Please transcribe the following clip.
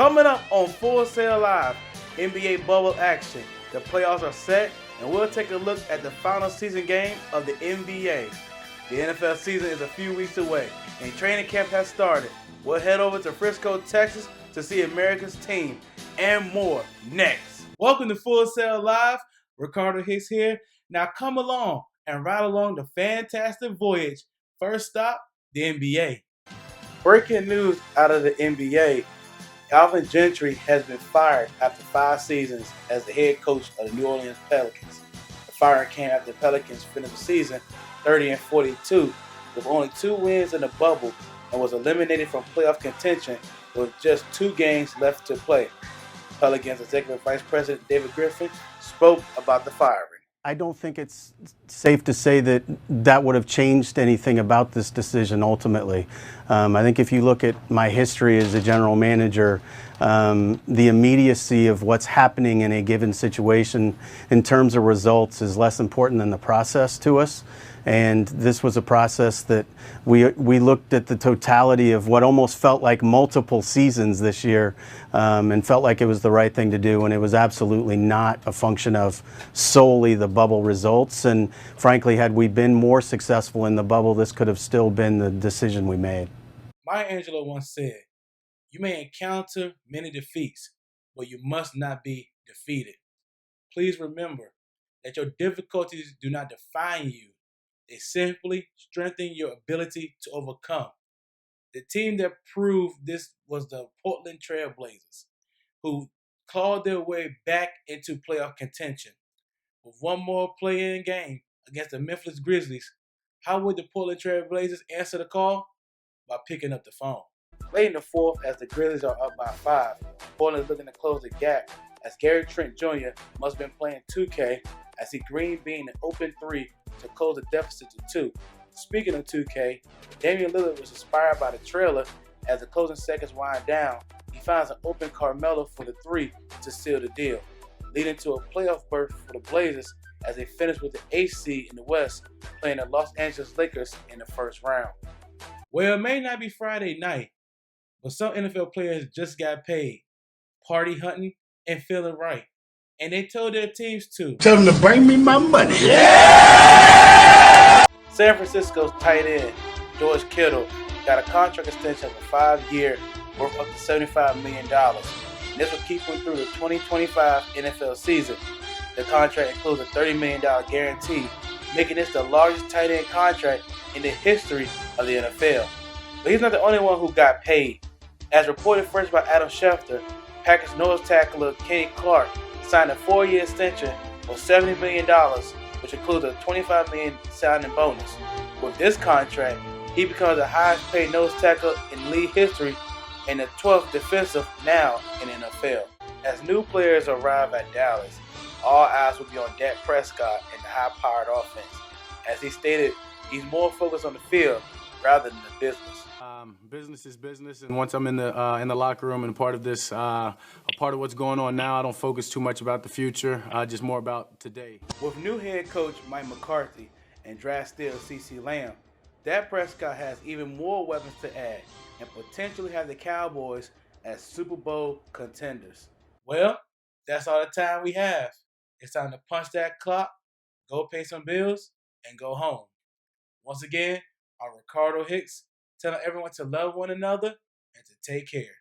Coming up on Full Sail Live, NBA bubble action. The playoffs are set, and we'll take a look at the final season game of the NBA. The NFL season is a few weeks away, and training camp has started. We'll head over to Frisco, Texas to see America's team and more next. Welcome to Full Sail Live. Ricardo Hicks here. Now come along and ride along the fantastic voyage. First stop, the NBA. Breaking news out of the NBA. Alvin Gentry has been fired after 5 seasons as the head coach of the New Orleans Pelicans. The firing came after the Pelicans finished the season 30-42 with only 2 wins in the bubble and was eliminated from playoff contention with just 2 games left to play. Pelicans Executive Vice President David Griffin spoke about the firing. I don't think it's safe to say that that would have changed anything about this decision ultimately. I think if you look at my history as a general manager, the immediacy of what's happening in a given situation in terms of results is less important than the process to us. And this was a process that we looked at the totality of what almost felt like multiple seasons this year and felt like it was the right thing to do. And it was absolutely not a function of solely the bubble results. And frankly, had we been more successful in the bubble, this could have still been the decision we made. Maya Angelou once said, "You may encounter many defeats, but you must not be defeated." Please remember that your difficulties do not define you. They simply strengthen your ability to overcome. The team that proved this was the Portland Trail Blazers, who clawed their way back into playoff contention. With one more play-in game against the Memphis Grizzlies, how would the Portland Trail Blazers answer the call? By picking up the phone. Late in the fourth, as the Grizzlies are up by 5, Portland is looking to close the gap as Gary Trent Jr. must have been playing 2K as he green beaned an open 3 to close the deficit to 2. Speaking of 2K, Damian Lillard was inspired by the trailer. As the closing seconds wind down, he finds an open Carmelo for the 3 to seal the deal, leading to a playoff berth for the Blazers as they finish with the 8th seed in the West, playing the Los Angeles Lakers in the first round. Well, it may not be Friday night, but some NFL players just got paid, party hunting and feeling right. And they told their teams to tell them to bring me my money. Yeah! San Francisco's tight end, George Kittle, got a contract extension for 5-year worth up to $75 million. And this will keep him through the 2025 NFL season. The contract includes a $30 million guarantee, making this the largest tight end contract in the history of the NFL. But he's not the only one who got paid. As reported first by Adam Schefter, Packers nose tackler Kenny Clark signed a 4-year extension for $70 million, which includes a $25 million signing bonus. With this contract, he becomes the highest paid nose tackle in league history and the 12th defensive now in the NFL. As new players arrive at Dallas, all eyes will be on Dak Prescott and the high-powered offense. As he stated, he's more focused on the field rather than the business. Business is business, and once I'm in the locker room and part of this, a part of what's going on now, I don't focus too much about the future, just more about today. With new head coach Mike McCarthy and draft steal CeCe Lamb, Dak Prescott has even more weapons to add and potentially have the Cowboys as Super Bowl contenders. Well, that's all the time we have. It's time to punch that clock, go pay some bills, and go home. Once again, I'm Ricardo Hicks, telling everyone to love one another and to take care.